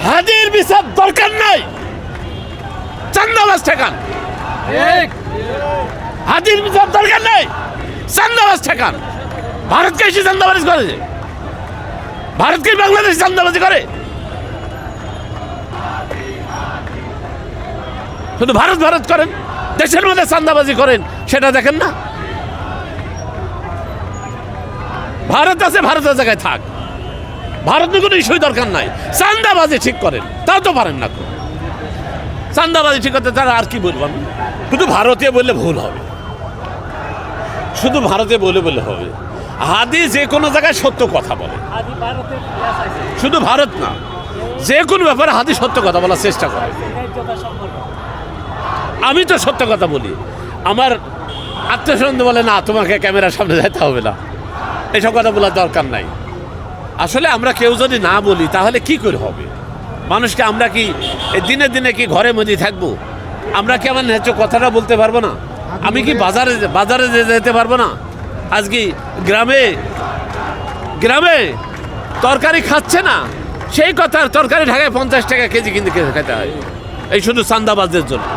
হাদির বিচার দরকার নাই, চান্দাবাজ ঠেকান। হাদির বিচার দরকার নাই, চান্দাবাজ ঠেকান। ভারতকে এসে চান্দাবাজি করে, ভারতকে বাংলাদেশ চান্দাবাজি করে। শুধু ভারত ভারত করেন, দেশের মধ্যে চান্দাবাজি করেন, সেটা দেখেন না। ভারত আছে, ভারতের জায়গায় থাক, ভারত নিয়ে কোনো ইস্যুই দরকার নাই। চান্দাবাজি ঠিক করেন, তাও তো পারেন না। চান্দাবাজি ঠিক করতে তারা আর কি বলবো আমি? শুধু ভারতে বললে ভুল হবে, শুধু ভারতে বলে হবে। হাদি যে কোনো জায়গায় সত্য কথা বলে, শুধু ভারত না, যে কোনো ব্যাপারে হাদি সত্য কথা বলার চেষ্টা করে। আমি তো সত্য কথা বলি, আমার আত্মীয়স্বজন বলে না তোমাকে ক্যামেরার সামনে যেতে হবে না, এসব কথা বলার দরকার নাই। আসলে আমরা কেউ যদি না বলি তাহলে কি করে হবে? মানুষকে আমরা কি দিনে দিনে কি ঘরে মধ্যে থাকবো? আমরা কি আমার ন্যায্য কথাটা বলতে পারবো না? আমি কি বাজারে যেতে পারবো না? আজকে গ্রামে গ্রামে তরকারি খাচ্ছে না, সেই কথার তরকারি ঢাকায় 50 টাকা কেজি কিনতে খেতে হয়, এই শুধু চান্দাবাজদের জন্য।